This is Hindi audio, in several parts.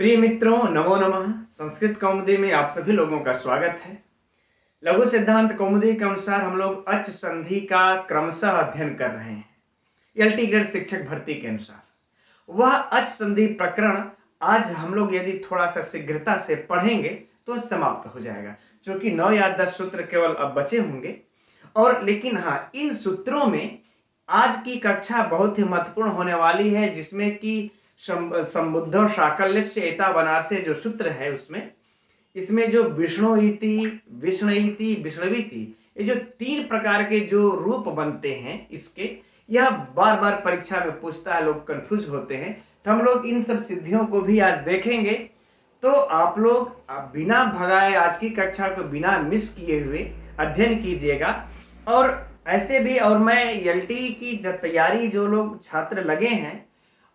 प्रिय मित्रों, नमो नमः। संस्कृत कौमुदी में आप सभी लोगों का स्वागत है। लघु सिद्धांत कौमुदी के अनुसार हम लोग अच संधि का क्रमशः अध्ययन कर रहे हैं। एलटी ग्रेड शिक्षक भर्ती के अनुसार वह अच संधि प्रकरण आज हम लोग यदि थोड़ा सा शीघ्रता से पढ़ेंगे तो समाप्त हो जाएगा, क्योंकि 9 या 10 सूत्र केवल अब बचे होंगे। और लेकिन हाँ, इन सूत्रों में आज की कक्षा बहुत ही महत्वपूर्ण होने वाली है, जिसमें कि संबुद्ध शाकल्यस्य एतावनार्से जो सूत्र है उसमें इसमें जो विष्णु इति, विष्णु इति, विष्णुविति, ये जो 3 प्रकार के जो रूप बनते हैं इसके, यह बार बार परीक्षा में पूछता है, लोग कंफ्यूज होते हैं। तो हम लोग इन सब सिद्धियों को भी आज देखेंगे। तो आप लोग बिना भगाए आज की कक्षा को बिना मिस किए हुए अध्ययन कीजिएगा। और ऐसे भी, और मैं एलटी की तैयारी जो लोग छात्र लगे हैं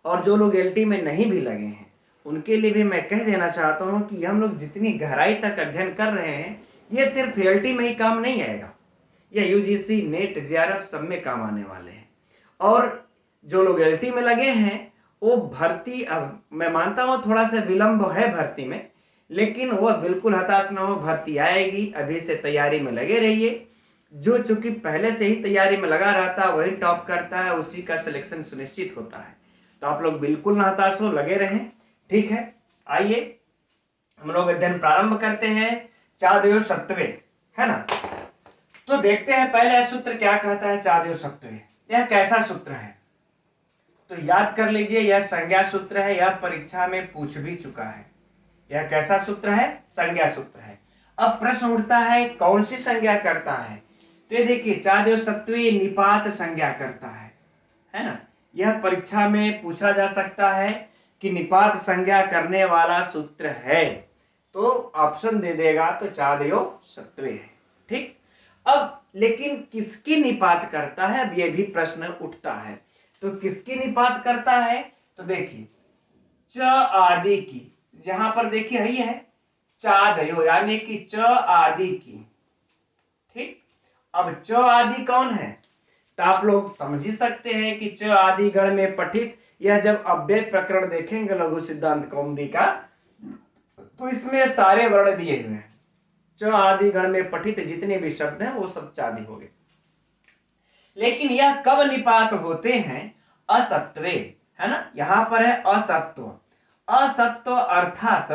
और जो लोग एलटी में नहीं भी लगे हैं उनके लिए भी मैं कह देना चाहता हूं कि हम लोग जितनी गहराई तक अध्ययन कर रहे हैं ये सिर्फ एलटी में ही काम नहीं आएगा, यह यूजीसी, नेट, जेआरएफ सब में काम आने वाले हैं। और जो लोग एलटी में लगे हैं वो भर्ती, अब मैं मानता हूं थोड़ा सा विलंब है भर्ती में, लेकिन वह बिल्कुल हताश ना हो, भर्ती आएगी। अभी से तैयारी में लगे रहिए। जो चूंकि पहले से ही तैयारी में लगा रहता है वही टॉप करता है, उसी का सिलेक्शन सुनिश्चित होता है। तो आप लोग बिल्कुल ना हताश हो, लगे रहें, ठीक है। आइए हम लोग अध्ययन प्रारंभ करते हैं। चादेव सत्वे, है ना। तो देखते हैं पहले सूत्र क्या कहता है। चादेव सत्वे यह कैसा सूत्र है तो याद कर लीजिए, यह संज्ञा सूत्र है, यह परीक्षा में पूछ भी चुका है। यह कैसा सूत्र है? संज्ञा सूत्र है। अब प्रश्न उठता है कौन सी संज्ञा करता है। तो ये देखिए, चादेव सत्वे निपात संज्ञा करता है ना। यह परीक्षा में पूछा जा सकता है कि निपात संज्ञा करने वाला सूत्र है, तो ऑप्शन दे देगा तो चादेव सत्वे है, ठीक। अब लेकिन किसकी निपात करता है, अब यह भी प्रश्न उठता है। तो किसकी निपात करता है? तो देखिए, च आदि की, जहां पर देखिए यही है चादयो, यानी कि च आदि की, ठीक। अब च आदि कौन है? तो आप लोग समझ ही सकते हैं कि च आदि गण में पठित, यह जब अव्यय प्रकरण देखेंगे लघु सिद्धांत कौमुदी का तो इसमें सारे वर्ण दिए हुए हैं। च आदि गण में पठित जितने भी शब्द हैं वो सब चादि हो गए। लेकिन यह कब निपात होते हैं? असत्वे, है ना। यहां पर है असत्व। असत्व अर्थात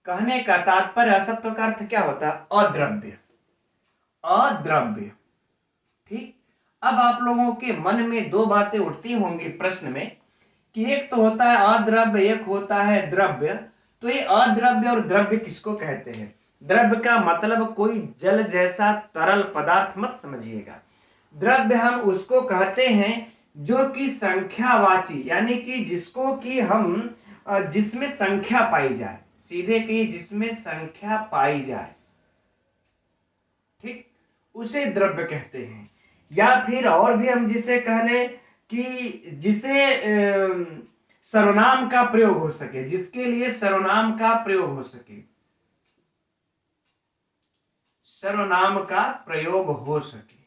कहने का तात्पर्य, असत्व का अर्थ क्या होता है? अद्रव्य, अद्रव्य, ठीक। अब आप लोगों के मन में दो बातें उठती होंगी प्रश्न में कि एक तो होता है अद्रव्य, एक होता है द्रव्य। तो ये अद्रव्य और द्रव्य किसको कहते हैं? द्रव्य का मतलब कोई जल जैसा तरल पदार्थ मत समझिएगा। द्रव्य हम उसको कहते हैं जो कि संख्यावाची, यानी कि जिसको कि हम जिसमें संख्या पाई जाए, सीधे कि जिसमें संख्या पाई जाए, ठीक, उसे द्रव्य कहते हैं। या फिर और भी हम जिसे कह लें कि जिसे सर्वनाम का प्रयोग हो सके, जिसके लिए सर्वनाम का प्रयोग हो सके, सर्वनाम का प्रयोग हो सके,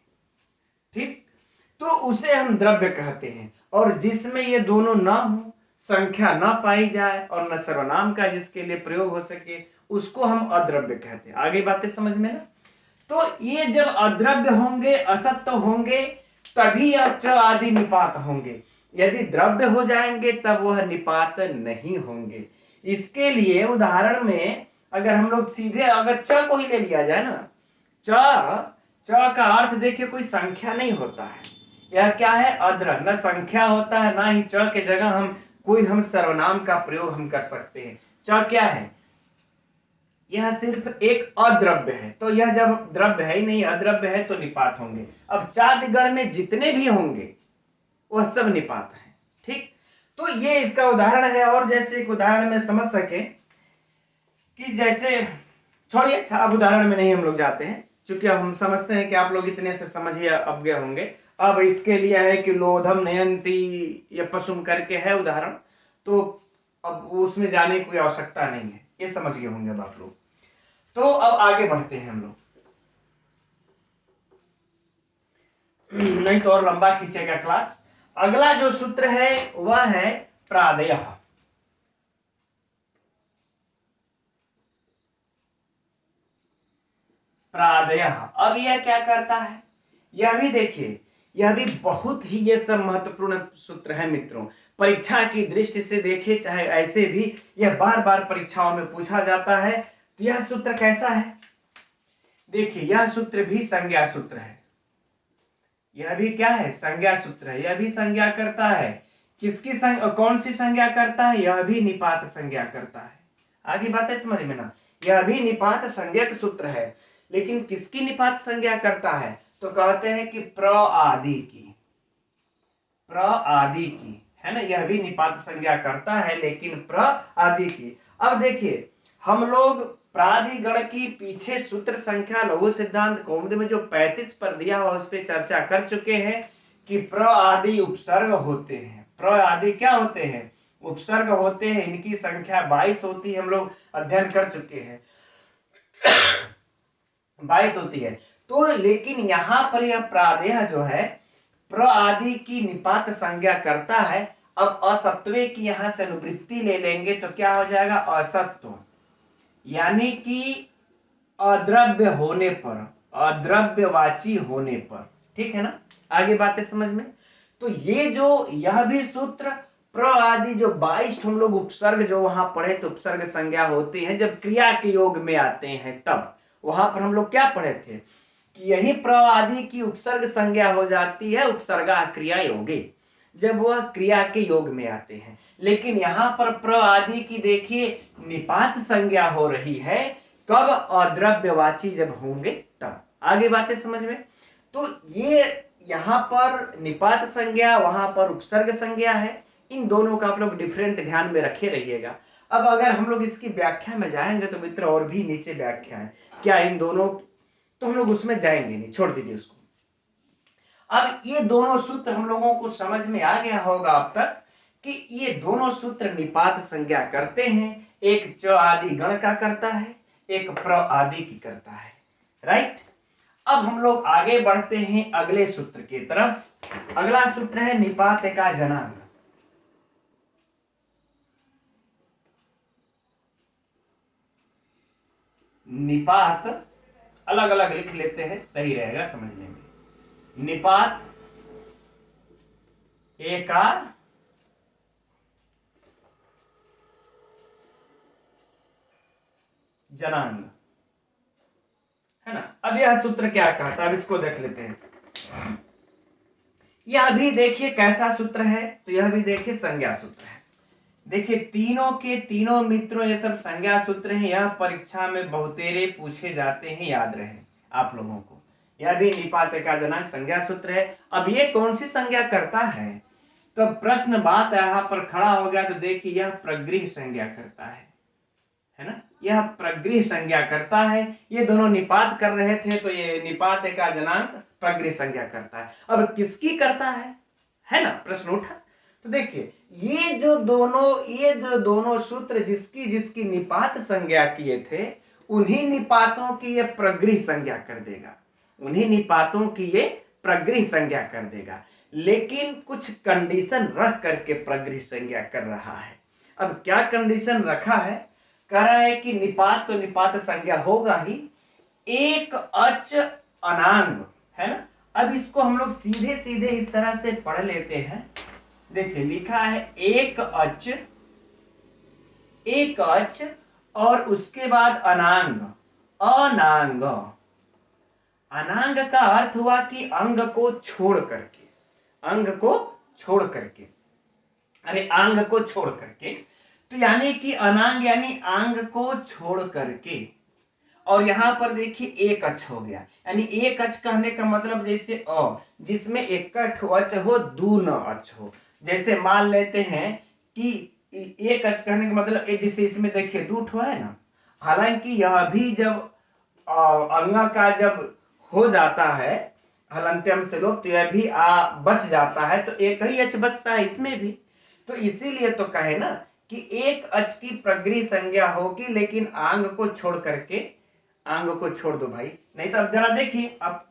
ठीक, तो उसे हम द्रव्य कहते हैं। और जिसमें ये दोनों ना हो, संख्या ना पाई जाए और न सर्वनाम का जिसके लिए प्रयोग हो सके, उसको हम अद्रव्य कहते हैं। आगे बातें समझ में ना। तो ये जब अद्रव्य होंगे, असत्य होंगे, तभी यह च आदि निपात होंगे। यदि द्रव्य हो जाएंगे तब वह निपात नहीं होंगे। इसके लिए उदाहरण में अगर हम लोग सीधे अगर च को ही ले लिया जाए ना, च का अर्थ देखिए कोई संख्या नहीं होता है। यह क्या है? अद्र, न संख्या होता है, ना ही च के जगह हम सर्वनाम का प्रयोग हम कर सकते हैं। च क्या है? यह सिर्फ एक अद्रव्य है। तो यह जब द्रव्य है ही नहीं, अद्रव्य है, तो निपात होंगे। अब चादिगण में जितने भी होंगे वह सब निपात है, ठीक। तो ये इसका उदाहरण है। और जैसे एक उदाहरण में समझ सके कि जैसे, छोड़िए, अच्छा अब उदाहरण में नहीं हम लोग जाते हैं, क्योंकि अब हम समझते हैं कि आप लोग इतने से समझिए अब गए होंगे। अब इसके लिए है कि लोधम नयंती या पशुम करके है उदाहरण, तो अब उसमें जाने की कोई आवश्यकता नहीं है, ये समझ गए होंगे अब आप लोग। तो अब आगे बढ़ते हैं हम लोग, नहीं तो और लंबा खींचेगा क्लास। अगला जो सूत्र है वह है प्रादयः। प्रादयः। अब यह क्या करता है, यह भी देखिए, यह भी बहुत ही ये सब महत्वपूर्ण सूत्र है मित्रों। परीक्षा की दृष्टि से देखे चाहे ऐसे भी यह बार बार परीक्षाओं में पूछा जाता है। तो यह सूत्र कैसा है, देखिए यह सूत्र भी संज्ञा सूत्र है, यह भी क्या है, संज्ञा सूत्र है। यह भी संज्ञा करता है, किसकी कौन सी संज्ञा करता है, यह भी निपात संज्ञा करता है। आगे बातें समझ में ना, यह भी निपात संज्ञक सूत्र है, लेकिन किसकी निपात संज्ञा करता है, तो कहते हैं कि प्र आदि की, प्र आदि की, है ना, यह भी निपात संज्ञा करता है लेकिन प्र आदि की। अब देखिए हम लोग प्रादिगण की पीछे सूत्र संख्या लघु सिद्धांत कौमुदी में जो 35 पर दिया हुआ उस पर चर्चा कर चुके हैं कि प्र आदि उपसर्ग होते हैं। प्र आदि क्या होते हैं, उपसर्ग होते हैं, इनकी संख्या 22 होती है, हम लोग अध्ययन कर चुके हैं 22 होती है। तो लेकिन यहां पर यह प्रादेय जो है प्र आदि की निपात संज्ञा करता है। अब असत्वे की यहां से अनुवृत्ति ले लेंगे तो क्या हो जाएगा, असत्व, यानी कि अद्रव्य होने पर, अद्रव्यवाची होने पर, ठीक है ना। आगे बातें समझ में। तो ये जो यह भी सूत्र प्र आदि जो 22 हम लोग उपसर्ग जो वहां पढ़े तो उपसर्ग संज्ञा होती है जब क्रिया के योग में आते हैं, तब वहां पर हम लोग क्या पढ़े थे कि यही प्र आदि की उपसर्ग संज्ञा हो जाती है उपसर्गा क्रिया योगे, जब वह क्रिया के योग में आते हैं। लेकिन यहां पर प्र आदि की देखिए निपात संज्ञा हो रही है, कब, अद्रव्यवाची जब होंगे तब। आगे बातें समझ में। तो ये यहां पर निपात संज्ञा, वहां पर उपसर्ग संज्ञा है, इन दोनों का आप लोग डिफरेंट ध्यान में रखे रहिएगा। अब अगर हम लोग इसकी व्याख्या में जाएंगे तो मित्र और भी नीचे व्याख्या है क्या इन दोनों, तो हम लोग उसमें जाएंगे नहीं, छोड़ दीजिए उसको। अब ये दोनों सूत्र हम लोगों को समझ में आ गया होगा अब तक कि ये दोनों सूत्र निपात संज्ञा करते हैं, एक च आदि गण का करता है, एक प्र आदि की करता है, राइट। अब हम लोग आगे बढ़ते हैं अगले सूत्र की तरफ। अगला सूत्र है निपात का जनांग। निपात अलग अलग लिख लेते हैं, सही रहेगा समझने में। निपात एका जनांग, है ना। अब यह सूत्र क्या कहता है, अब इसको देख लेते हैं। यह भी देखिए कैसा सूत्र है, तो यह भी देखिए संज्ञा सूत्र है। देखिए तीनों के तीनों मित्रों ये सब संज्ञा सूत्र हैं, यह परीक्षा में बहुतेरे पूछे जाते हैं, याद रहे आप लोगों को। यह भी निपात का जनांग संज्ञा सूत्र है। अब ये कौन सी संज्ञा करता है, तो प्रश्न बात यहाँ पर खड़ा हो गया, तो देखिए यह प्रगृह संज्ञा करता है ना, यह प्रगृह संज्ञा करता है। ये दोनों निपात कर रहे थे तो ये निपात का जनांग प्रगृह संज्ञा करता है। अब किसकी करता है ना, प्रश्न उठा। तो देखिए ये जो दोनों सूत्र जिसकी जिसकी निपात संज्ञा किए थे, उन्हीं निपातों की ये प्रगृह संज्ञा कर देगा, उन्हीं निपातों की ये प्रगृह संज्ञा कर देगा, लेकिन कुछ कंडीशन रख करके प्रगृह संज्ञा कर रहा है। अब क्या कंडीशन रखा है, कह रहा है कि निपात तो निपात संज्ञा होगा ही, एक अच अनांग, है ना। अब इसको हम लोग सीधे सीधे इस तरह से पढ़ लेते हैं। देखिए लिखा है एक अच और उसके बाद अनांग, अनांग। अनांग का अर्थ हुआ कि अंग को छोड़ करके, अंग को छोड़ करके, अरे अंग को छोड़ करके, तो यानी कि अनांग यानी अंग को छोड़ करके। और यहां पर देखिए एक अच हो गया, यानी एक अच कहने का मतलब जैसे अ जिसमें इकट्ठ अच हो, दू न अच हो। जैसे मान लेते हैं कि एक अच कहने का मतलब जैसे इसमें देखिए दू ठो है ना, हालांकि यह भी जब अंग का जब हो जाता है हलंत्यम से लोग, तो यह भी बच जाता है, तो एक ही अच बचता है इसमें भी। तो इसीलिए तो कहे ना कि एक अच की प्रगृह संज्ञा होगी, लेकिन आंग को छोड़ करके, आंग को छोड़ दो भाई, नहीं तो अब जरा देखिए, अब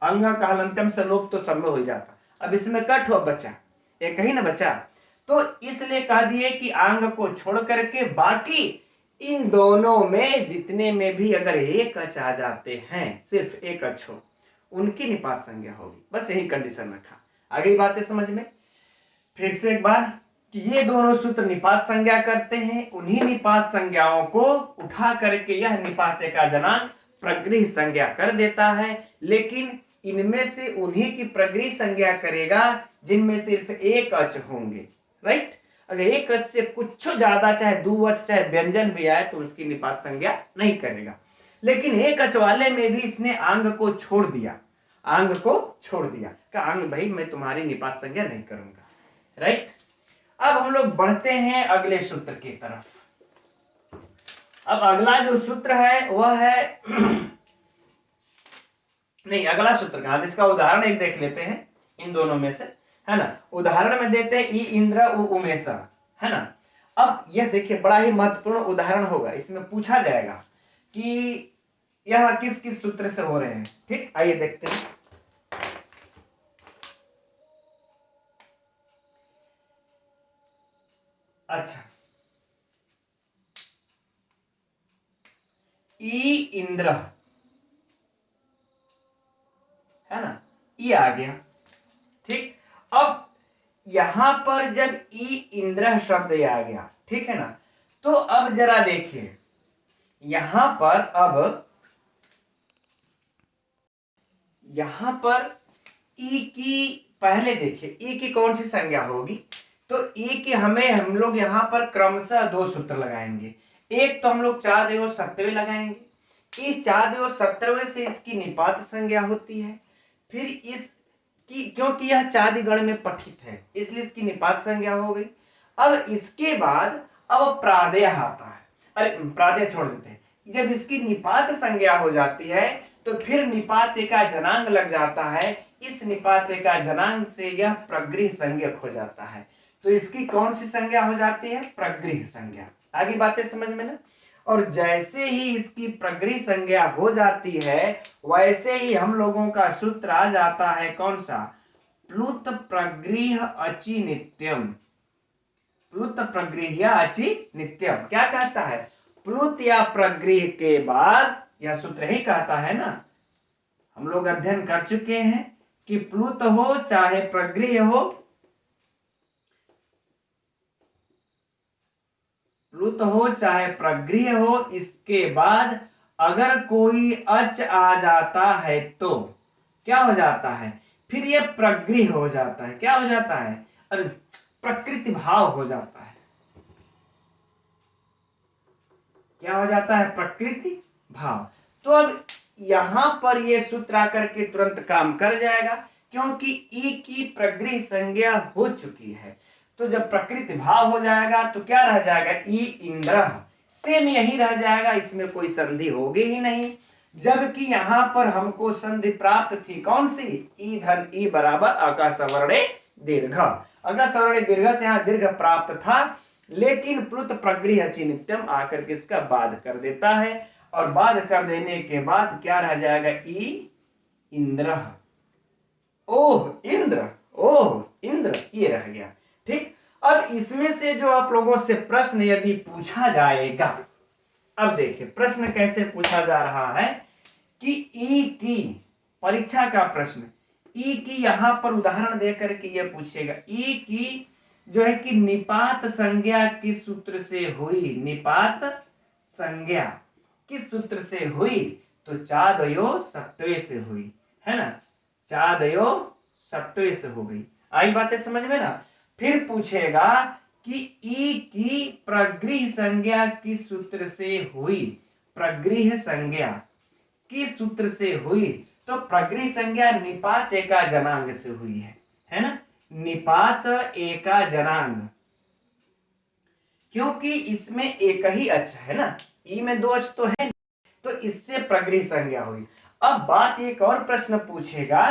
अंग का हलंत्यम से लोप तो सब में हो जाता, अब इसमें कट हो बचा, एक ही ना बचा। तो इसलिए कह दिए कि आंग को छोड़ करके बाकी इन दोनों में जितने में भी अगर एक अच आ जाते हैं, सिर्फ एक अच हो, उनकी निपात संज्ञा होगी। बस यही कंडीशन रखा। आगे बातें समझ में। फिर से एक बार कि ये दोनों सूत्र निपात संज्ञा करते हैं, उन्हीं निपात संज्ञाओं को उठा करके यह निपाते का जनांक प्रगृह संज्ञा कर देता है, लेकिन इनमें से उन्हीं की प्रगृह संज्ञा करेगा जिनमें सिर्फ एक अच होंगे। राइट। अगर एक अच से कुछ ज्यादा, चाहे दो अच चाहे व्यंजन भी आए, तो उसकी निपात संज्ञा नहीं करेगा। लेकिन एक अच वाले में भी इसने आंग को छोड़ दिया, आंग को छोड़ दिया, कहा आंग भाई मैं तुम्हारी निपात संज्ञा नहीं करूंगा। राइट। अब हम लोग बढ़ते हैं अगले सूत्र की तरफ। अब अगला जो सूत्र है वह है नहीं, अगला सूत्र कहां, इसका उदाहरण एक देख लेते हैं इन दोनों में से, है ना। उदाहरण में देते हैं ई इंद्र उ उमेशा, है ना। अब यह देखिए बड़ा ही महत्वपूर्ण उदाहरण होगा, इसमें पूछा जाएगा कि यह किस किस सूत्र से हो रहे हैं। ठीक, आइए देखते हैं। अच्छा, ई इंद्र, है ना, ई आ गया। ठीक, अब यहां पर जब ई इंद्र शब्द आ गया, ठीक है ना, तो अब जरा देखिए यहां पर, अब यहां पर ई की, पहले देखिए ई की कौन सी संज्ञा होगी, तो ई की हमें हम लोग यहां पर क्रमशः दो सूत्र लगाएंगे। एक तो हम लोग 4 देव 17वें लगाएंगे, इस 4 देव 17वें से इसकी निपात संज्ञा होती है। फिर इस की, क्योंकि यह चादि गण में पठित है इसलिए इसकी निपात संज्ञा हो गई। अब इसके बाद अब प्रादेय आता है, अरे प्रादेय छोड़ देते हैं। जब इसकी निपात संज्ञा हो जाती है तो फिर निपाते का जनांग लग जाता है, इस निपाते का जनांग से यह प्रगृह संज्ञक हो जाता है। तो इसकी कौन सी संज्ञा हो जाती है, प्रगृह संज्ञा। आगे बातें समझ में ना। और जैसे ही इसकी प्रगृह संज्ञा हो जाती है वैसे ही हम लोगों का सूत्र आ जाता है, कौन सा, प्लुत प्रगृह अचि नित्यम। प्लुत प्रगृह या अचि नित्यम क्या कहता है, प्लुत या प्रगृह के बाद, यह सूत्र ही कहता है ना, हम लोग अध्ययन कर चुके हैं कि प्लुत हो चाहे प्रगृह हो, प्लुत हो चाहे प्रगृह हो, इसके बाद अगर कोई अच आ जाता है तो क्या हो जाता है, फिर यह प्रगृह हो जाता है। क्या हो जाता है, अरे प्रकृति भाव हो जाता है। क्या हो जाता है, प्रकृति भाव। तो अब यहां पर यह सूत्र आकर के तुरंत काम कर जाएगा, क्योंकि ई की प्रगृह संज्ञा हो चुकी है। तो जब प्रकृति भाव हो जाएगा तो क्या रह जाएगा, ई इंद्र, सेम यही रह जाएगा, इसमें कोई संधि होगी ही नहीं। जबकि यहां पर हमको संधि प्राप्त थी कौन सी, ई धन ई बराबर अकसवर्णे दीर्घ, अकसवर्णे दीर्घ से यहां दीर्घ प्राप्त था, लेकिन प्लुत प्रगृह अचि नित्यम आकर के इसका बाध कर देता है। और बाध कर देने के बाद क्या रह जाएगा, ई इंद्र, ओह इंद्र, ओह इंद्र, ये रह गया। ठीक, अब इसमें से जो आप लोगों से प्रश्न यदि पूछा जाएगा, अब देखिए प्रश्न कैसे पूछा जा रहा है कि ई की, परीक्षा का प्रश्न, ई की यहां पर उदाहरण देकर के ये पूछेगा, ई की जो है कि निपात संज्ञा किस सूत्र से हुई, निपात संज्ञा किस सूत्र से हुई, तो चादयो सत्वे से हुई, है ना, चादयो सत्वे से हो गई। आई बातें समझ में ना। फिर पूछेगा कि ई की प्रगृह संज्ञा किस सूत्र से हुई, प्रगृह संज्ञा किस सूत्र से हुई, तो प्रगृह संज्ञा निपात एका जनांग से हुई है ना, निपात एका जनांग, क्योंकि इसमें एक ही अच है ना, ई में दो अच तो है, तो इससे प्रगृह संज्ञा हुई। अब बात एक और प्रश्न पूछेगा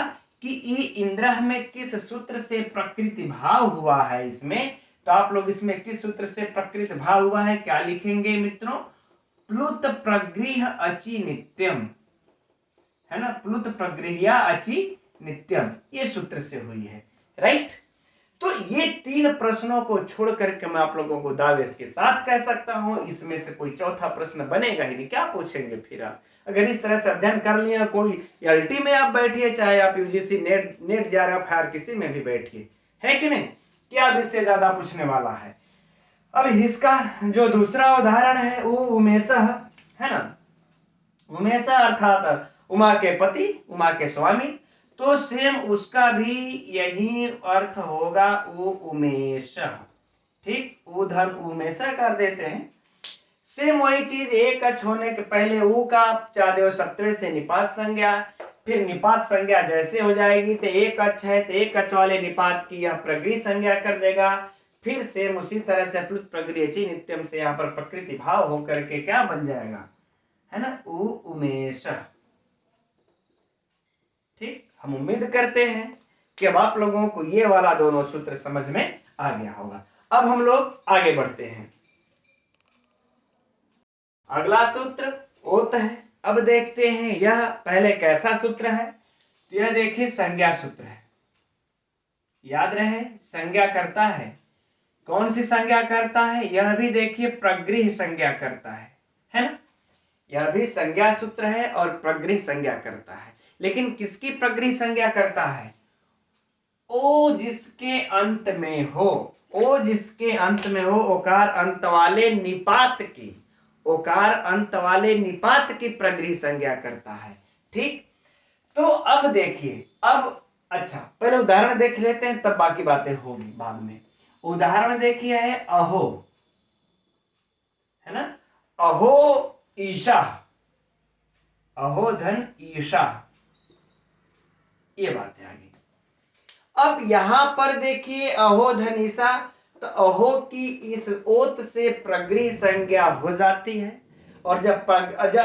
कि ई इंद्र में किस सूत्र से प्रकृति भाव हुआ है इसमें, तो आप लोग इसमें किस सूत्र से प्रकृति भाव हुआ है क्या लिखेंगे मित्रों, प्लुत प्रगृह अचि नित्यम, है ना, प्लुत प्रगृह या अचि नित्यम, ये सूत्र से हुई है। राइट। तो ये 3 प्रश्नों को छोड़ करके मैं आप लोगों को दावे के साथ कह सकता हूं इसमें से कोई चौथा प्रश्न बनेगा ही नहीं। क्या पूछेंगे फिर आप? अगर इस तरह से अध्ययन कर लिया, कोई एलटी में आप बैठिए, चाहे आप यूजीसी नेट जेआरएफ किसी में भी बैठिए, है कि नहीं, क्या अब इससे ज्यादा पूछने वाला है? अब इसका जो दूसरा उदाहरण है वो उमेश है ना, उमेश अर्थात उमा के पति, उमा के स्वामी, तो सेम उसका भी यही अर्थ होगा, वो उमेश। ठीक, ऊधन उमेश कर देते हैं, सेम वही चीज। एक अच होने के पहले ऊ का चादेव सत्वे से निपात संज्ञा, फिर निपात संज्ञा जैसे हो जाएगी तो एक अच है तो एक अच वाले निपात की यह प्रगृह संज्ञा कर देगा। फिर सेम उसी तरह से प्लुत प्रगृहची नित्यम से यहाँ पर प्रकृति भाव होकर के क्या बन जाएगा, है ना, ऊ उमेश। ठीक, हम उम्मीद करते हैं कि अब आप लोगों को ये वाला दोनों सूत्र समझ में आ गया होगा। अब हम लोग आगे बढ़ते हैं। अगला सूत्र ओत है। अब देखते हैं यह पहले कैसा सूत्र है, तो यह देखिए संज्ञा सूत्र है। याद रहे संज्ञा करता है, कौन सी संज्ञा करता है, यह भी देखिए प्रगृह संज्ञा करता है ना। यह भी संज्ञा सूत्र है और प्रगृह संज्ञा करता है, लेकिन किसकी प्रगृह संज्ञा करता है? ओ जिसके अंत में हो, ओ जिसके अंत में हो, ओकार अंत वाले निपात की, ओकार अंत वाले निपात की प्रगृह संज्ञा करता है। ठीक, तो अब देखिए, अब अच्छा पहले उदाहरण देख लेते हैं, तब बाकी बातें होगी बाद में। उदाहरण देखिए है अहो, है ना, अहो ईशा, अहो धन ईशा, ये बात है आगे। अब यहां पर देखिए अहो धन ईशा, तो अहो की इस ओत से प्रगृह संज्ञा हो जाती है। और जब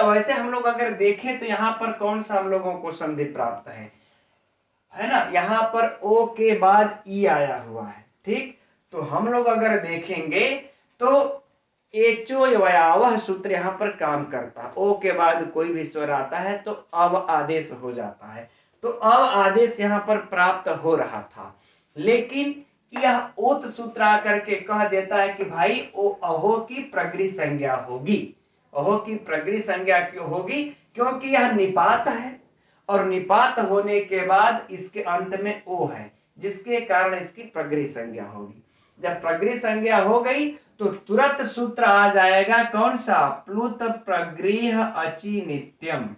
वैसे हम लोग अगर देखें तो यहाँ पर कौन सा हम लोगों को संधि प्राप्त है ना, यहाँ पर ओ के बाद ई आया हुआ है। ठीक, तो हम लोग अगर देखेंगे तो एचो वयावह सूत्र यहाँ पर काम करता है। ओ के बाद कोई भी स्वर आता है तो अव आदेश हो जाता है, तो अव आदेश यहाँ पर प्राप्त हो रहा था। लेकिन यह ओत सूत्र आकर के कह देता है कि भाई ओ अहो की प्रगृह संज्ञा होगी। अहो की प्रगृह संज्ञा क्यों होगी? क्योंकि यह निपात है और निपात होने के बाद इसके अंत में ओ है, जिसके कारण इसकी प्रगृह संज्ञा होगी। जब प्रगृह संज्ञा हो गई तो तुरंत सूत्र आ जाएगा कौन सा? प्लुत प्रगृह अचि नित्यम,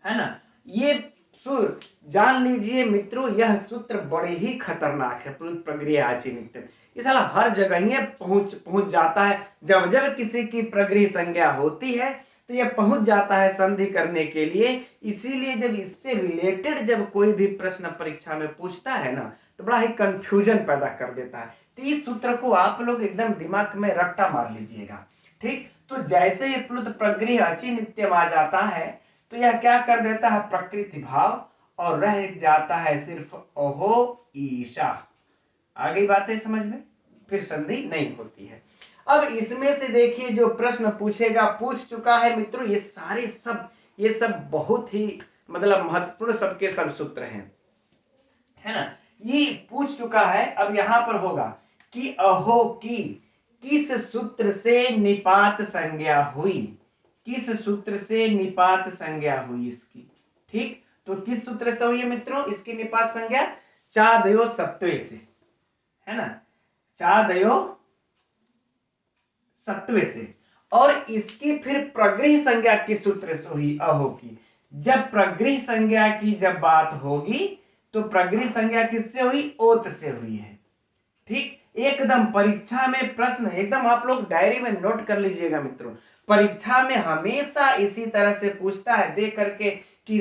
है ना। ये जान लीजिए मित्रों, यह सूत्र बड़े ही खतरनाक है, प्लुत प्रगृह अचि नित्यम। ये साला हर जगह ही पहुंच जाता है। जब जब किसी की प्रगृह संज्ञा होती है तो यह पहुंच जाता है संधि करने के लिए। इसीलिए जब इससे रिलेटेड जब कोई भी प्रश्न परीक्षा में पूछता है ना, तो बड़ा ही कंफ्यूजन पैदा कर देता है। तो इस सूत्र को आप लोग एकदम दिमाग में रट्टा मार लीजिएगा। ठीक, तो जैसे ही प्लुत प्रगृह अचि नित्यम आ जाता है तो यह क्या कर देता है? प्रकृति भाव, और रह जाता है सिर्फ ओहो ईशा। आ गई बातें समझ में? फिर संधि नहीं होती है। अब इसमें से देखिए जो प्रश्न पूछेगा, पूछ चुका है मित्रों, ये सब बहुत ही मतलब महत्वपूर्ण सबके सब सूत्र हैं, है ना। ये पूछ चुका है। अब यहां पर होगा कि अहो की किस सूत्र से निपात संज्ञा हुई, किस सूत्र से निपात संज्ञा हुई इसकी। ठीक, तो किस सूत्र से हुई है मित्रों इसकी निपात संज्ञा? चादयो सत्वे से, है ना, चादयो सत्वे से। और इसकी फिर प्रगृह संज्ञा किस सूत्र से हुई? अहो की। जब प्रगृह संज्ञा की जब बात होगी तो प्रगृह संज्ञा किससे हुई? ओत से हुई है। ठीक, एकदम परीक्षा में प्रश्न एकदम आप लोग डायरी में नोट कर लीजिएगा मित्रों। परीक्षा में हमेशा इसी तरह से पूछता है, देख करके कि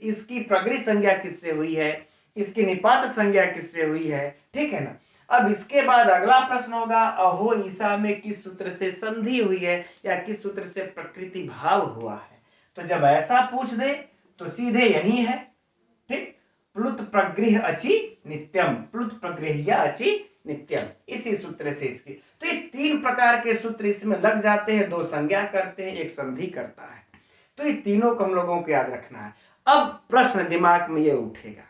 इसकी प्रगृह संज्ञा किससे हुई है, इसकी निपात संज्ञा किससे हुई है। ठीक है ना। अब इसके बाद अगला प्रश्न होगा अहो ईसा में किस सूत्र से संधि हुई है या किस सूत्र से प्रकृति भाव हुआ है। तो जब ऐसा पूछ दे तो सीधे यही है। ठीक, प्लुत प्रगृह अचि नित्यम, प्लुत प्रगृह अचि नित्यम, इसी सूत्र से इसकी। तो ये 3 प्रकार के सूत्र इसमें लग जाते हैं, 2 संज्ञा करते हैं, 1 संधि करता है। तो ये तीनों को हम लोगों को याद रखना है। अब प्रश्न दिमाग में ये उठेगा,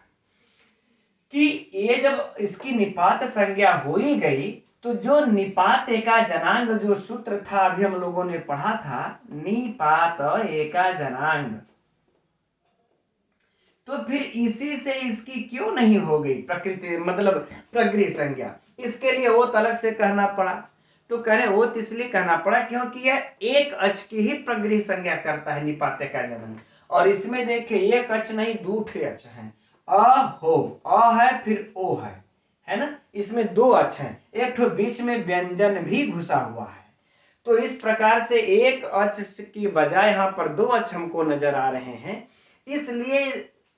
कि ये जब इसकी निपात संज्ञा हो ही गई तो जो निपात एका जनांग जो सूत्र था अभी हम लोगों ने पढ़ा था, निपात एका जनांग, तो फिर इसी से इसकी क्यों नहीं हो गई प्रकृति मतलब प्रगृह संज्ञा? इसके लिए वो अलग से कहना पड़ा। तो कह रहे वो इसलिए कहना पड़ा क्योंकि यह एक अच की ही प्रगृह संज्ञा करता है निपात का जनांग। और इसमें देखिए एक अच नहीं दो ठे अच है, अ हो, अ है फिर ओ है ना, इसमें दो अच हैं, एक ठो बीच में व्यंजन भी घुसा हुआ है। तो इस प्रकार से एक अच की बजाय यहाँ पर दो अच हमको नजर आ रहे हैं, इसलिए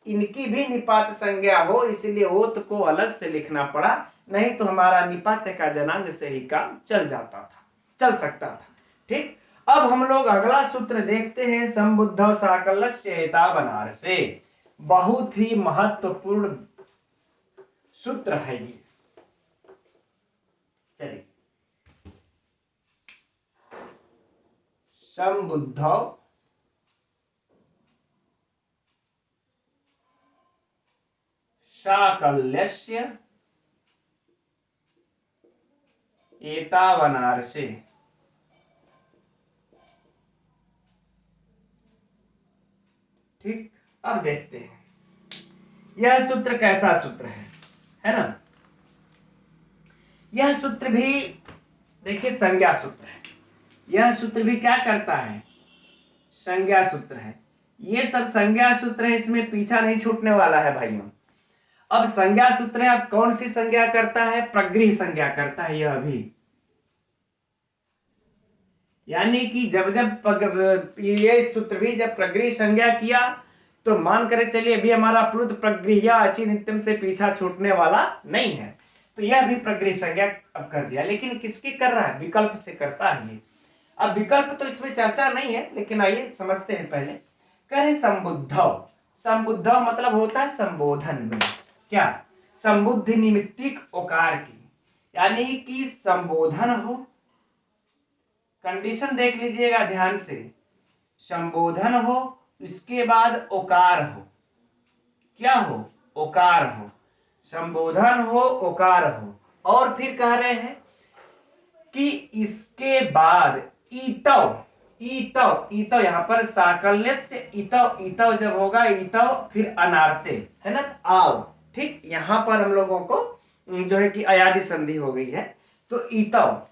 इनकी भी निपात संज्ञा हो, इसलिए ओत को अलग से लिखना पड़ा, नहीं तो हमारा निपात का जनांग से ही काम चल जाता था, चल सकता था। ठीक, अब हम लोग अगला सूत्र देखते हैं, संबुद्धौ साकल्यस्य एतावनार्से। बहुत ही महत्वपूर्ण सूत्र है ये। चलिए, संबुद्धौ साकल्यस्य एतावनार्से। ठीक, अब देखते हैं यह सूत्र कैसा सूत्र है ना। यह सूत्र भी देखिए संज्ञा सूत्र है। यह सूत्र भी क्या करता है? संज्ञा सूत्र है। ये सब संज्ञा सूत्र है, इसमें पीछा नहीं छूटने वाला है भाइयों। अब संज्ञा सूत्र है, अब कौन सी संज्ञा करता है? प्रगृह संज्ञा करता है यह भी। यानी कि जब जब ये सूत्र भी जब प्रगृह संज्ञा किया तो मान कर चलिए अभी हमारा प्लुत प्रगृह या अचि नित्यम से पीछा छूटने वाला नहीं है, तो यह भी प्रगृह संज्ञा अब कर दिया। लेकिन किसकी कर रहा है? विकल्प से करता है ये। अब विकल्प तो इसमें चर्चा नहीं है, लेकिन आइए समझते हैं पहले। कहे संबुद्धौ, संबुद्धौ मतलब होता है संबोधन में। क्या? संबुद्धि निमित्तिक ओकार की, यानी कि संबोधन हो। कंडीशन देख लीजिएगा ध्यान से, संबोधन हो, इसके बाद ओकार हो। क्या हो? ओकार हो। संबोधन हो, ओकार हो, और फिर कह रहे हैं कि इसके बाद ईतव, ईतव, ईतव यहां पर साकल्य से ईतव, ईतव जब होगा ईतव फिर अनार से है ना, आव। ठीक, यहां पर हम लोगों को जो है कि अयादि संधि हो गई है, तो ईतव।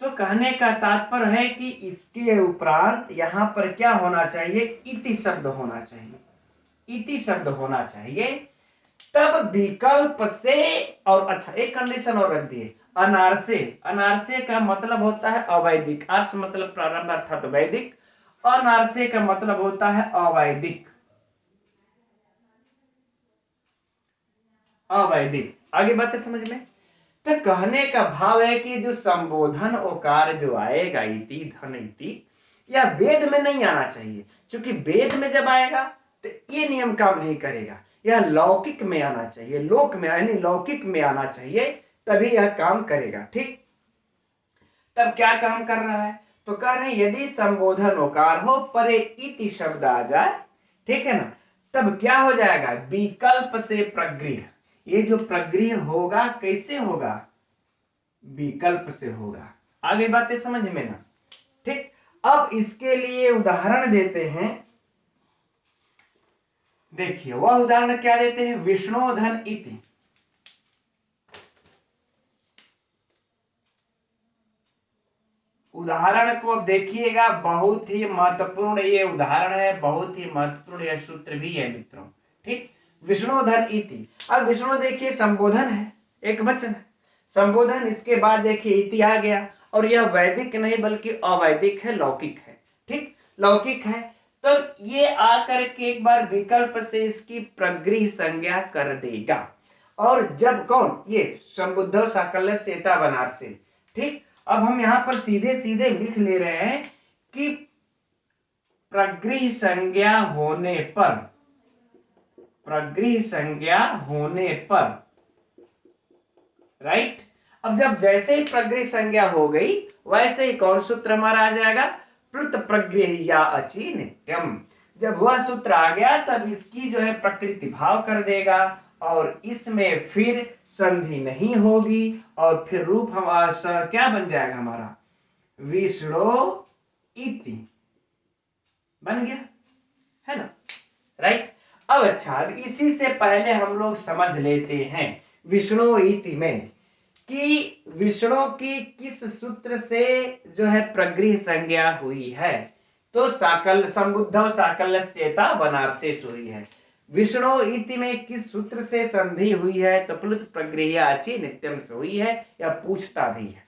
तो कहने का तात्पर्य है कि इसके उपरांत यहां पर क्या होना चाहिए? इति शब्द होना चाहिए, इति शब्द होना चाहिए। तब विकल्प से, और अच्छा एक कंडीशन और रख दिए, अनारसे। अनारसे का मतलब होता है अवैदिक, अर्ष मतलब प्रारंभ अर्थात वैदिक, अनारसे का मतलब होता है अवैदिक, अवैदिक। आगे बातें समझ में। तो कहने का भाव है कि जो संबोधन ओकार जो आएगा इति धन इति, या वेद में नहीं आना चाहिए, क्योंकि वेद में जब आएगा तो ये नियम काम नहीं करेगा। यह लौकिक में आना चाहिए, लोक में यानी लौकिक में आना चाहिए, तभी यह काम करेगा। ठीक, तब क्या काम कर रहा है? तो कह रहे हैं यदि संबोधन ओकार हो, परे इति शब्द आ जाए, ठीक है ना, तब क्या हो जाएगा? विकल्प से प्रगृह। ये जो प्रगृह होगा कैसे होगा? विकल्प से होगा। आगे बातें समझ में ना। ठीक, अब इसके लिए उदाहरण देते हैं। देखिए वह उदाहरण क्या देते हैं? विष्णोधन इति। उदाहरण को अब देखिएगा, बहुत ही महत्वपूर्ण ये उदाहरण है, बहुत ही महत्वपूर्ण यह सूत्र भी है मित्रों। ठीक, विष्णोधन इति। अब विष्णु देखिए संबोधन है, एक वचन है संबोधन, इसके बाद देखिए इति आ गया, और यह वैदिक नहीं बल्कि अवैदिक है, लौकिक है। ठीक, लौकिक है, तो ये आकर के एक बार विकल्प से इसकी प्रगृह संज्ञा कर देगा। और जब कौन? ये संबुद्धौ साकल्य सेता बनारसे। ठीक, अब हम यहां पर सीधे सीधे लिख ले रहे हैं कि प्रगृह संज्ञा होने पर, प्रगृह संज्ञा होने पर, राइट। अब जब जैसे ही प्रगृह संज्ञा हो गई वैसे ही कौन सूत्र हमारा आ जाएगा? प्लुत प्रगृह या अचि नित्यम। जब वह सूत्र आ गया तब इसकी जो है प्रकृति भाव कर देगा, और इसमें फिर संधि नहीं होगी और फिर रूप हमारा क्या बन जाएगा, हमारा विष्णो इति बन गया, है ना, राइट। अब अच्छा, अब इसी से पहले हम लोग समझ लेते हैं विष्णु इति में कि विष्णु की किस सूत्र से जो है प्रगृह संज्ञा हुई है। तो साकल संबुद्धव साकल्यस्येता बनारसेस हुई है। विष्णु इति में किस सूत्र से संधि हुई है, तो प्लुत प्रगृह्य अचि नित्यम से हुई है, या पूछता भी है।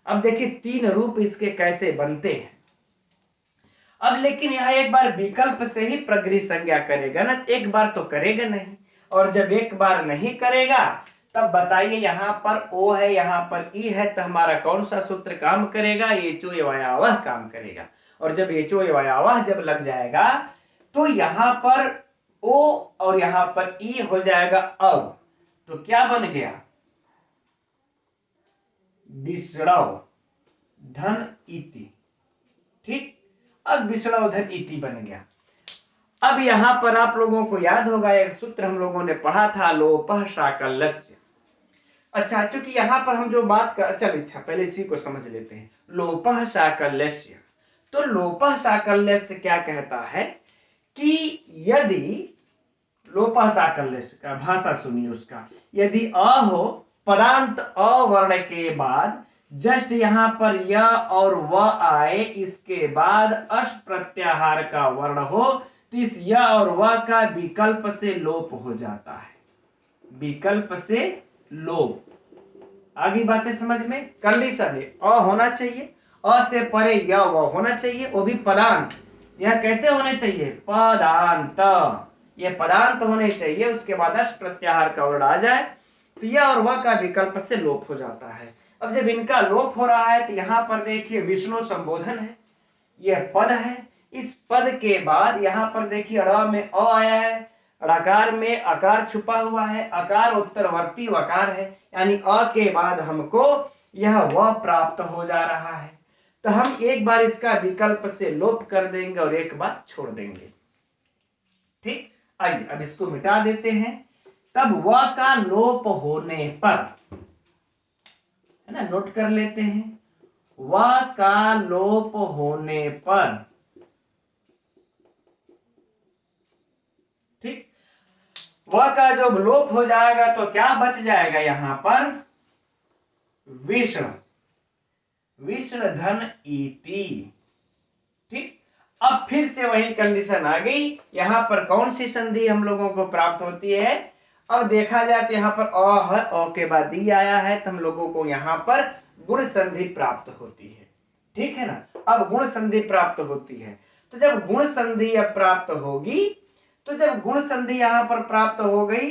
अब देखिए तीन रूप इसके कैसे बनते हैं। अब लेकिन यह एक बार विकल्प से ही प्रगृह संज्ञा करेगा ना, एक बार तो करेगा नहीं, और जब एक बार नहीं करेगा तब बताइए यहाँ पर ओ है, यहाँ पर ई है, तो हमारा कौन सा सूत्र काम करेगा, एचो एवयावह काम करेगा। और जब एचो एवयावह जब लग जाएगा तो यहाँ पर ओ और यहाँ पर ई हो जाएगा अब, तो क्या बन गया, विष्णव धन इति। ठीक, अब विष्णव धन इति बन गया। अब यहां पर आप लोगों को याद होगा एक सूत्र हम लोगों ने पढ़ा था, लोपः साकल्यस्य। अच्छा, चूंकि यहां पर हम जो बात कर, चल अच्छा पहले इसी को समझ लेते हैं। लोपः साकल्यस्य, तो लोपः साकल्यस्य क्या कहता है कि यदि लोपः साकल्यस्य का भाषा सुनिए उसका, यदि अ हो, पदांत अ वर्ण के बाद जस्ट यहां पर य और व आए, इसके बाद अश प्रत्याहार का वर्ण हो, तो इस य और व का विकल्प से लोप हो जाता है, विकल्प से लोप। आगे बातें समझ में, कंडीशन है अ होना चाहिए, अ से परे य व होना चाहिए, वो भी पदांत। यह कैसे होने चाहिए, पदांत, ये पदांत होने चाहिए, उसके बाद अश प्रत्याहार का वर्ण आ जाए तो यह और वह का विकल्प से लोप हो जाता है। अब जब इनका लोप हो रहा है तो यहां पर देखिए विष्णु संबोधन है, यह पद है, इस पद के बाद यहां पर देखिए ड़ में अ आया है, ड़कार में अकार छुपा हुआ है, अकार उत्तरवर्ती वकार है, यानी अ के बाद हमको यह व प्राप्त हो जा रहा है। तो हम एक बार इसका विकल्प से लोप कर देंगे और एक बार छोड़ देंगे। ठीक, आइए अब इसको मिटा देते हैं। तब व का लोप होने पर, है ना, नोट कर लेते हैं, व का लोप होने पर, ठीक, व का जब लोप हो जाएगा तो क्या बच जाएगा यहां पर, विष्णु, विष्णु धन इति। ठीक, अब फिर से वही कंडीशन आ गई, यहां पर कौन सी संधि हम लोगों को प्राप्त होती है। अब देखा जाए तो यहाँ पर अ है, अ के बाद ई आया है, तो हम लोगों को यहाँ पर गुण संधि प्राप्त होती है। ठीक है ना, अब गुण संधि प्राप्त होती है, तो जब गुण संधि अब प्राप्त होगी, तो जब गुण संधि यहाँ पर प्राप्त हो गई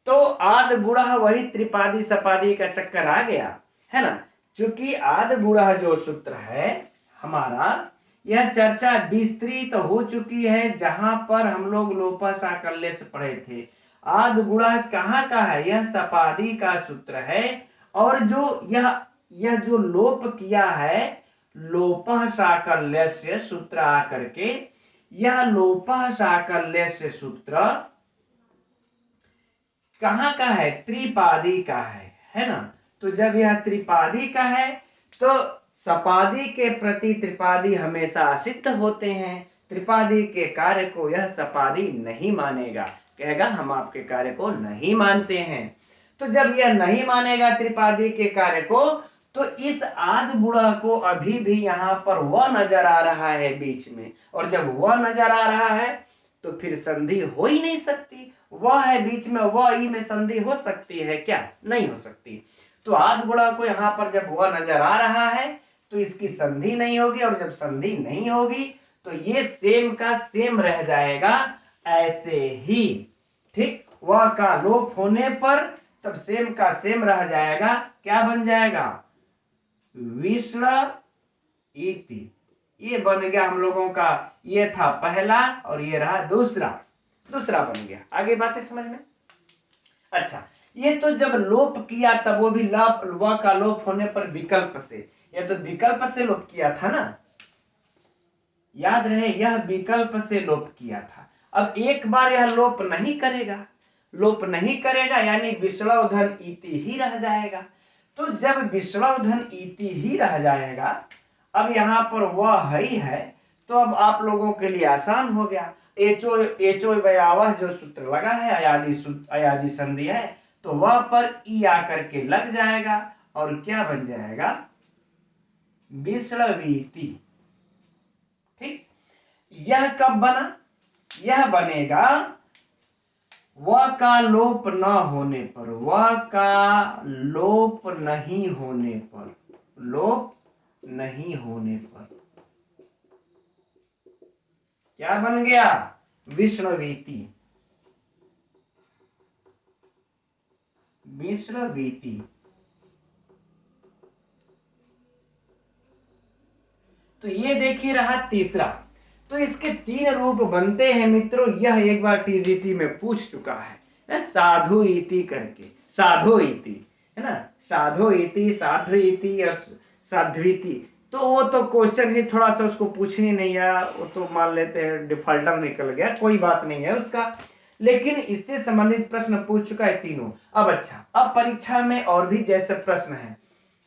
तो आद गुणः वही त्रिपादी सपादी का चक्कर आ गया, है ना। चूंकि आद गुणः जो सूत्र है हमारा, यह चर्चा विस्तृत हो चुकी है, जहां पर हम लोग लोपः साकल्य से पढ़े थे। आद गुणः कहाँ का है, यह सपादी का सूत्र है, और जो यह जो लोप किया है लोपः साकल्य से सूत्र आकर के, यह लोपः साकल्य से सूत्र कहाँ का है, त्रिपादी का है ना। तो जब यह त्रिपादी का है तो सपादी के प्रति त्रिपादी हमेशा असिद्ध होते हैं, त्रिपादी के कार्य को यह सपादी नहीं मानेगा, कहेगा हम आपके कार्य को नहीं मानते हैं। तो जब यह नहीं मानेगा त्रिपादी के कार्य को, तो इस आद गुणा को अभी भी यहाँ पर व नजर आ रहा है बीच में, और जब व नजर आ रहा है तो फिर संधि हो ही नहीं सकती, वह है बीच में, व ई में संधि हो सकती है क्या, नहीं हो सकती। तो आद गुणा को यहाँ पर जब व नजर आ रहा है तो इसकी संधि नहीं होगी, और जब संधि नहीं होगी तो ये सेम का सेम रह जाएगा ऐसे ही। ठीक, व का लोप होने पर तब सेम का सेम रह जाएगा, क्या बन जाएगा, विष्णु इति। ये बन गया हम लोगों का, ये था पहला और ये रहा दूसरा बन गया। आगे बातें समझ में। अच्छा, ये तो जब लोप किया तब वो भी व का लोप होने पर विकल्प से, ये तो विकल्प से लोप किया था ना, याद रहे यह विकल्प से लोप किया था। अब एक बार यह लोप नहीं करेगा, लोप नहीं करेगा, यानी विष्णव धन इति ही रह जाएगा। तो जब विष्णव धन इति ही रह जाएगा, अब यहाँ पर वह ही है, तो अब आप लोगों के लिए आसान हो गया। एचो व्यावह जो सूत्र लगा है, अयादि संधि है, तो वह पर ई आकर के लग जाएगा और क्या बन जाएगा, विष्णवीति। ठीक, यह कब बना, यह बनेगा व का लोप न होने पर, व का लोप नहीं होने पर, लोप नहीं होने पर क्या बन गया, विष्णवीति, विष्णवीति। तो ये देखिए रहा तीसरा। तो इसके 3 रूप बनते हैं मित्रों, यह एक बार टीजीटी में पूछ चुका है, साधु इति करके, साधो इति है ना, साधो इति, साधु इति और साध्वीति। तो वो तो क्वेश्चन ही थोड़ा सा उसको पूछनी नहीं आया, वो तो मान लेते हैं डिफॉल्टर निकल गया, कोई बात नहीं है उसका, लेकिन इससे संबंधित प्रश्न पूछ चुका है तीनों। अब अच्छा, अब परीक्षा में और भी जैसे प्रश्न है,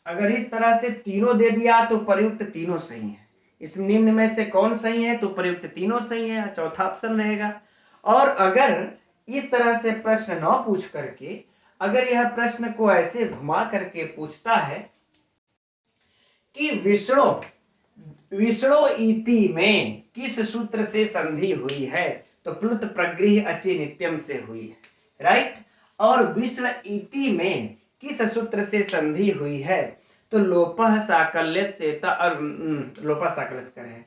अगर इस तरह से तीनों दे दिया तो प्रयुक्त तीनों सही है, इस निम्न में से कौन सही है, तो प्रयुक्त तीनों सही है, चौथा ऑप्शन रहेगा। और अगर इस तरह से प्रश्न न पूछ करके, अगर यह प्रश्न को ऐसे घुमा करके पूछता है कि विष्णु इति में किस सूत्र से संधि हुई है, तो प्लुत प्रगृह अचि नित्यम से हुई है, राइट। और विष्णु इति में किस सूत्र से संधि हुई है, तो लोपः साकल्यस्य, लोपः साकल्यस्य करें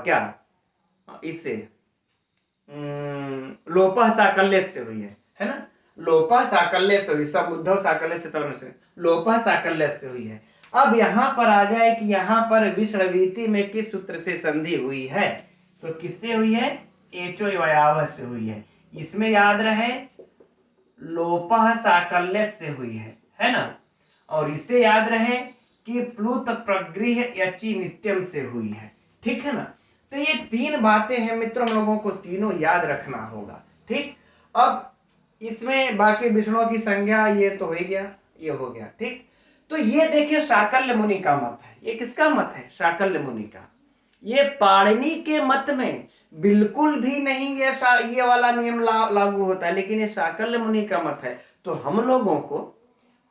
क्या, इससे लोपः साकल्यस्य हुई है ना, लोपः साकल्यस्य हुई, सब उद्धव साकल्यस्य तरुण से लोपः साकल्यस्य हुई है। अब यहां पर आ जाए कि यहां पर विष्णवीति में किस सूत्र से संधि हुई है, तो किससे हुई है, एचो व्यावह से हुई है। इसमें याद रहे लोपः साकल्यस्य हुई है ना, और इसे याद रहे कि प्लुत प्रगृह यचि नित्यम से हुई है, ठीक है ना। तो ये 3 बातें हैं मित्रों, हम लोगों को तीनों याद रखना होगा, ठीक। अब इसमें बाकी विष्णु की संज्ञा ये तो हो गया, ये हो गया, ठीक। तो ये देखिए शाकल्य मुनि का मत है, ये किसका मत है, शाकल्य मुनि का। ये पाणिनि के मत में बिल्कुल भी नहीं ये वाला नियम लागू होता है, लेकिन ये शाकल्य मुनि का मत है। तो हम लोगों को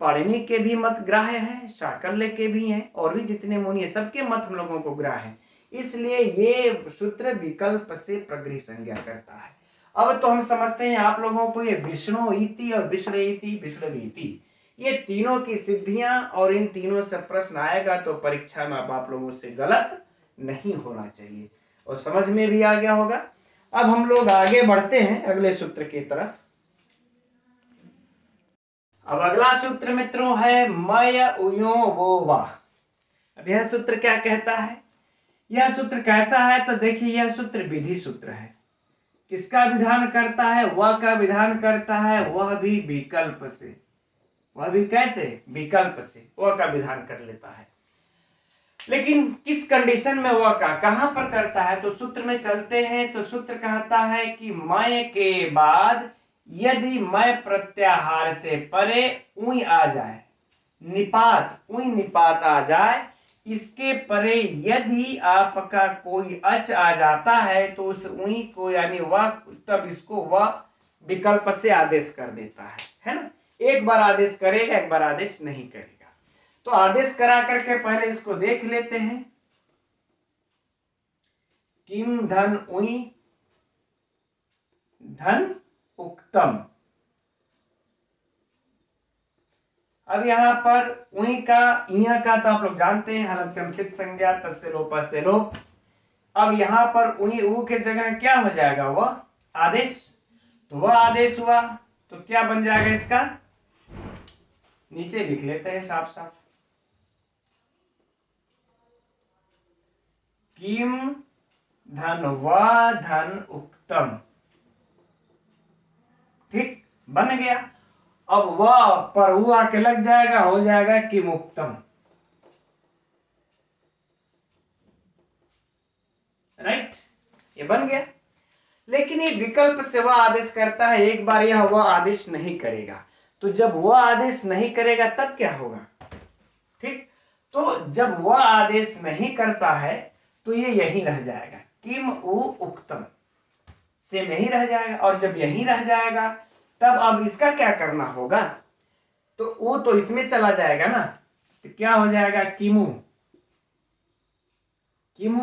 पाणिनि के भी मत ग्राह्य है, शाकल्य के भी हैं, और भी जितने मुनि है सबके मत हम लोगों को ग्राह्य है, इसलिए ये सूत्र विकल्प से प्रगृह संज्ञा करता है। अब तो हम समझते हैं आप लोगों को ये विष्णु इति और विष्णवीति ये तीनों की सिद्धियां, और इन तीनों से प्रश्न आएगा तो परीक्षा में आप लोगों से गलत नहीं होना चाहिए, और समझ में भी आ गया होगा। अब हम लोग आगे बढ़ते हैं अगले सूत्र की तरफ। अब अगला सूत्र मित्रों है मय उयो वो वाह। अब यह सूत्र क्या कहता है, यह सूत्र कैसा है, तो देखिए यह सूत्र विधि सूत्र है। किसका विधान करता है, वह का विधान करता है, वह भी विकल्प से, वह भी कैसे, विकल्प से वह का विधान कर लेता है। लेकिन किस कंडीशन में वह का कहां पर करता है, तो सूत्र में चलते हैं। तो सूत्र कहता है कि मय के बाद यदि मय प्रत्याहार से परे उई आ जाए, निपात उई निपात आ जाए, इसके परे यदि आपका कोई अच आ जाता है, तो उस उई को यानी वह, तब इसको वह विकल्प से आदेश कर देता है ना। एक बार आदेश करेगा, एक बार आदेश नहीं करेगा। तो आदेश करा करके पहले इसको देख लेते हैं। किम धन उई धन उक्तम। अब यहां पर उई का, इया का तो आप लोग जानते हैं, हलंत्यमसित संज्ञा, तस्य लोपः से लोप। अब यहां पर उई ऊ के जगह क्या हो जाएगा, वह आदेश। तो वह आदेश हुआ तो क्या बन जाएगा इसका, नीचे लिख लेते हैं साफ साफ, किम धन व धन उक्तम, ठीक बन गया। अब वह पर ऊ आके लग जाएगा, हो जाएगा किम उक्तम, राइट, ये बन गया। लेकिन ये विकल्प से वह आदेश करता है, एक बार यह वह आदेश नहीं करेगा। तो जब वह आदेश नहीं करेगा तब क्या होगा? ठीक, तो जब वह आदेश नहीं करता है तो ये यही रह जाएगा, किम उ उक्तम से यही रह जाएगा। और जब यही रह जाएगा तब अब इसका क्या करना होगा? तो वो तो इसमें चला जाएगा ना, तो क्या हो जाएगा? किमु, किमु।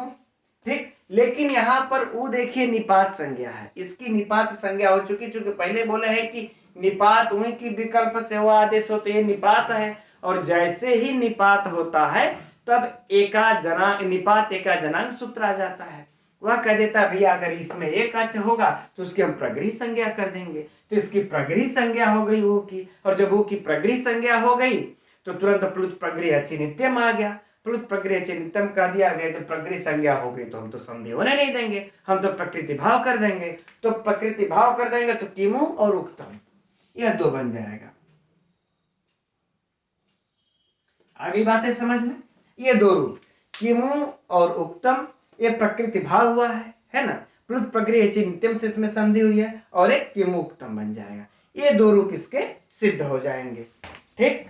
ठीक, लेकिन यहां पर उ देखिए निपात संज्ञा है, इसकी निपात संज्ञा हो चुकी, चूंकि पहले बोले हैं कि निपात हुई कि विकल्प से वह आदेश हो, तो ये निपात है। और जैसे ही निपात होता है तब एका जना निपात एका जनांग सूत्र आ जाता है। वह कह देता भैया अगर इसमें एक अच होगा तो उसकी हम प्रगृही संज्ञा कर देंगे। तो इसकी प्रगृही संज्ञा हो गई वो की, और जब वो की प्रगृही संज्ञा हो गई तो तुरंत प्लुत प्रगृही अचिनित्यम आ गया। प्लुत प्रगृही अचिनित्यम कह दिया गया। जब प्रगृही संज्ञा हो गई तो हम तो संधि होने नहीं देंगे, हम तो प्रकृति भाव कर देंगे। तो प्रकृति भाव कर देंगे तो किमु और उक्तम, यह दो बन जाएगा। आगे बातें समझ में, ये दो रूप किमु और उक्तम, ये प्रकृति भाव हुआ है ना। प्लुत प्रगृही चिंत्यम से इसमें संधि हुई है, और एक किमु उक्तम बन जाएगा। ये दो रूप इसके सिद्ध हो जाएंगे। ठीक,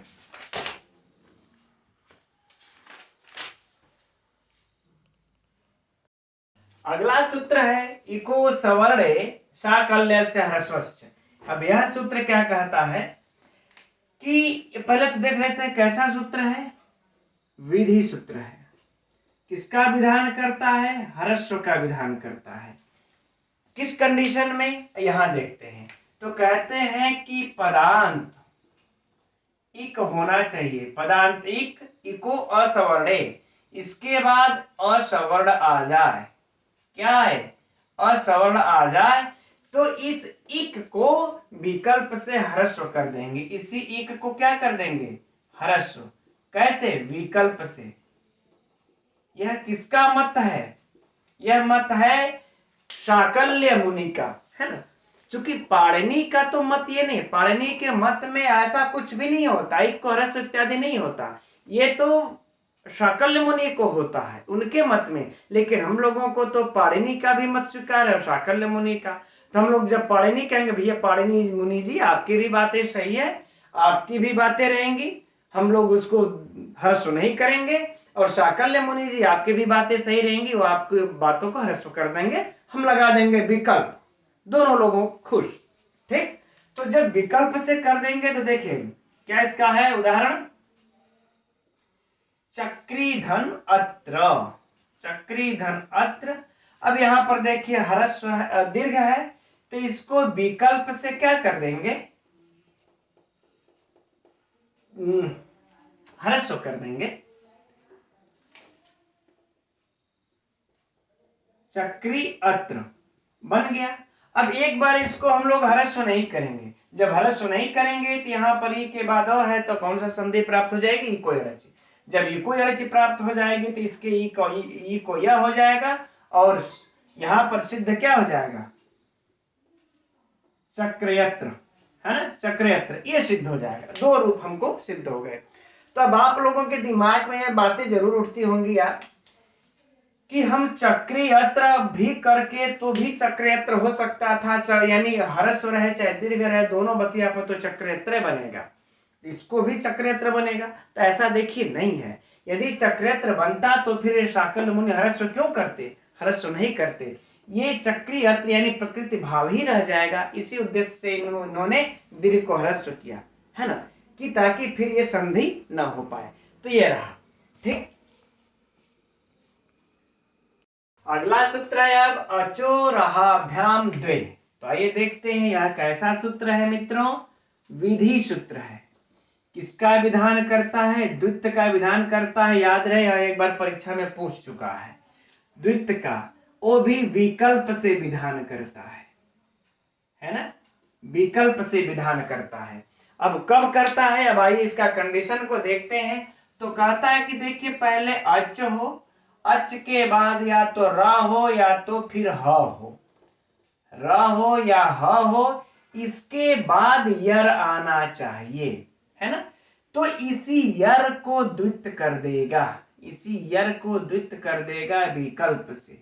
अगला सूत्र है इको सवर्णे साकल्यस्य ह्रस्वस्य। अब यह सूत्र क्या कहता है कि पहले तो देख लेते हैं कैसा सूत्र है। विधि सूत्र है। किसका विधान करता है? ह्रस्व का विधान करता है। किस कंडीशन में, यहां देखते हैं। तो कहते हैं कि पदांत इक होना चाहिए, पदांत इक, इको असवर्णे, इसके बाद असवर्ण आ जाए। क्या है? असवर्ण आ जाए तो इस इक को विकल्प से ह्रस्व कर देंगे। इसी इक को क्या कर देंगे? ह्रस्व। कैसे? विकल्प से। यह किसका मत है? यह मत है शाकल्य मुनि का, है ना। चूंकि पाणिनि का तो मत ये नहीं, पाणिनि के मत में ऐसा कुछ भी नहीं होता, इक को ह्रस्व इत्यादि नहीं होता। ये तो शाकल्य मुनि को होता है उनके मत में। लेकिन हम लोगों को तो पाणिनि का भी मत स्वीकार है और शाकल्य मुनि का। तो हम लोग जब पाणिनि कहेंगे भैया पाणिनि मुनि जी आपकी भी बातें सही है, आपकी भी बातें रहेंगी, हम लोग उसको ह्रस्व नहीं करेंगे। और शाकल्य मुनि जी आपकी भी बातें सही रहेंगी, वो आपकी बातों को ह्रस्व कर देंगे, हम लगा देंगे विकल्प, दोनों लोगों खुश। ठीक, तो जब विकल्प से कर देंगे तो देखिए क्या इसका है उदाहरण। चक्रीधन अत्र, चक्रीधन अत्र। अब यहां पर देखिए ह्रस्व दीर्घ है, तो इसको विकल्प से क्या कर देंगे? ह्रस्व कर देंगे। चक्री अत्र बन गया। अब एक बार इसको हम लोग ह्रस्व नहीं करेंगे। जब ह्रस्व नहीं करेंगे तो यहाँ पर ई के बाद है तो कौन सा संधि प्राप्त हो जाएगी? इको अड़चि। जब इको अड़चि प्राप्त हो जाएगी तो इसके ई को यह हो जाएगा, और यहाँ पर सिद्ध क्या हो जाएगा? चक्रयत्र, है ना, चक्रयत्र, ये सिद्ध हो जाएगा। दो रूप हमको सिद्ध हो गए। तो अब आप लोगों के दिमाग में ये बातें जरूर उठती होंगी यार कि हम चक्रीयत्र भी करके तो भी चक्रयत्र हो सकता था, यानी ह्रस्व रहे चाहे दीर्घ रहे दोनों बतिया पर तो चक्रयत्र बनेगा, इसको भी चक्रयत्र बनेगा। तो ऐसा देखिए नहीं है। यदि चक्रयत्र बनता तो फिर शाकल्य मुनि ह्रस्व क्यों करते? ह्रस्व नहीं करते। ये चक्रीयत्र यानी प्रकृति भाव ही रह जाएगा। इसी उद्देश्य से इन्होंने दीर्घ को ह्रस्व किया, है ना, कि ताकि फिर ये संधि न हो पाए। तो ये रहा। ठीक, अगला सूत्र है अब अचोरहाभ्याम द्वे। तो आइए देखते हैं यह कैसा सूत्र है मित्रों। विधि सूत्र है। किसका विधान करता है? द्वित्व का विधान करता है। याद रहे यह एक बार परीक्षा में पूछ चुका है। द्वित्व का, वो भी विकल्प से विधान करता है ना, विकल्प से विधान करता है। अब कब करता है? अब आइए इसका कंडीशन को देखते हैं। तो कहता है कि देखिए पहले अच हो, अच के बाद या तो र हो या तो फिर ह हो, र हो या ह हो, इसके बाद यर आना चाहिए, है ना। तो इसी यर को द्वित्व कर देगा, इसी यर को द्वित्व कर देगा विकल्प से।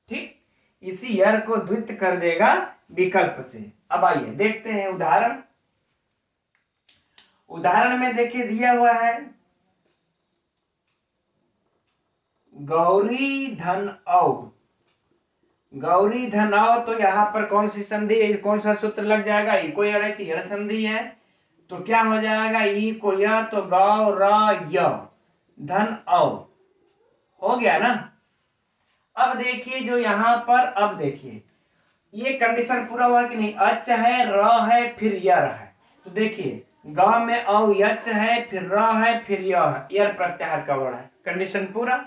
ठीक, इसी यर को द्वित्व कर देगा विकल्प से। अब आइए देखते हैं उदाहरण। उदाहरण में देखिए दिया हुआ है गौरी धन औ। गौरी धन औ, तो यहां पर कौन सी संधि है, कौन सा सूत्र लग जाएगा, इको यड़ची यड़ संधि है, तो क्या हो जाएगा ई को य, तो गौ र य धन औ हो गया ना। अब देखिए जो यहां पर, अब देखिए ये कंडीशन पूरा हुआ कि नहीं, अच है र है फिर यर है, तो देखिए ग में औ यच है फिर र है फिर य है, यर प्रत्याहार का वर्ण है, कंडीशन पूरा।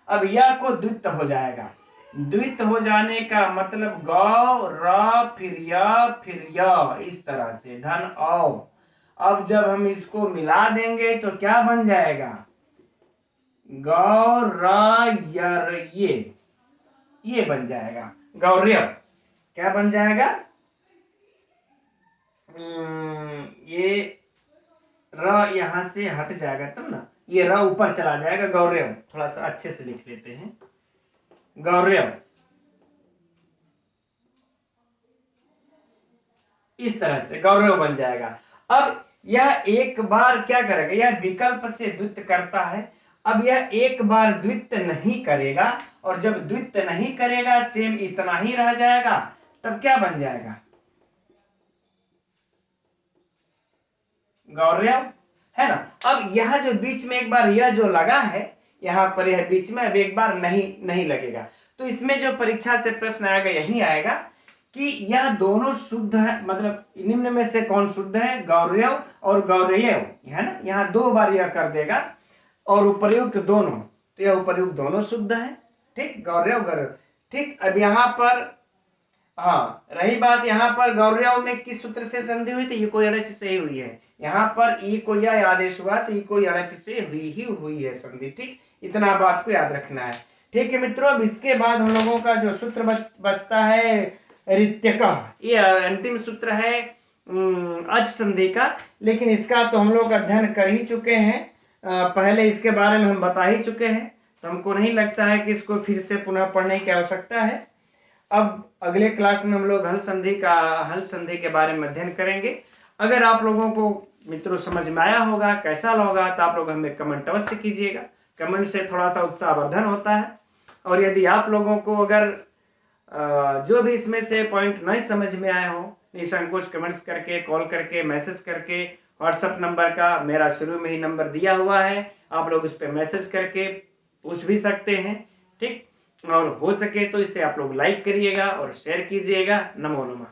अब यह को द्वित्व हो जाएगा, द्वित्व हो जाने का मतलब गौ र फिर य, इस तरह से धन औ। अब जब हम इसको मिला देंगे तो क्या बन जाएगा, गौ र यर ये बन जाएगा गौर्य। क्या बन जाएगा, ये र यहां से हट जाएगा तब ना, ये र ऊपर चला जाएगा, गौर्य। थोड़ा सा अच्छे से लिख लेते हैं, गौर्य, इस तरह से गौरव बन जाएगा। अब यह एक बार क्या करेगा, यह विकल्प से द्वित्व करता है। अब यह एक बार द्वित्व नहीं करेगा, और जब द्वित्व नहीं करेगा सेम इतना ही रह जाएगा, तब क्या बन जाएगा, गौरव, है ना। अब यह जो बीच में एक बार यह जो लगा है यहां पर, यह बीच में अब एक बार नहीं लगेगा, तो इसमें जो परीक्षा से प्रश्न आएगा यही आएगा कि यह दोनों शुद्ध है, मतलब निम्न में से कौन शुद्ध है, गौरव और गौरयव, है ना, यहाँ दो बार यह कर देगा, और उपर्युक्त दोनों, तो यह उपर्युक्त दोनों शुद्ध है, ठीक, गौरव गौरव, ठीक। अब यहाँ पर हाँ रही बात, यहाँ पर गौरव में किस सूत्र से संधि हुई थी, इको यड़च से ही हुई है, यहाँ पर ई को यह आदेश हुआ तो इको यड़च से हुई है संधि, ठीक, इतना बात को याद रखना है, ठीक है मित्रों। अब इसके बाद हम लोगों का जो सूत्र बचता है ऋत्यक, ये अंतिम सूत्र है अच संधि का, लेकिन इसका तो हम लोग अध्ययन कर ही चुके हैं, पहले इसके बारे में हम बता ही चुके हैं, तो हमको नहीं लगता है कि इसको फिर से पुनः पढ़ने की आवश्यकता है। अब अगले क्लास में हम लोग हल संधि के बारे में अध्ययन करेंगे। अगर आप लोगों को मित्रों समझ में आया होगा, कैसा लगा, तो आप लोग हमें कमेंट अवश्य कीजिएगा, कमेंट से थोड़ा सा उत्साहवर्धन होता है। और यदि आप लोगों को अगर जो भी इसमें से पॉइंट नहीं समझ में आए हो, निसंकोच कमेंट्स करके, कॉल करके, मैसेज करके, व्हाट्सएप नंबर का मेरा शुरू में ही नंबर दिया हुआ है, आप लोग उस पर मैसेज करके पूछ भी सकते हैं, ठीक। और हो सके तो इसे आप लोग लाइक करिएगा और शेयर कीजिएगा। नमो नमः।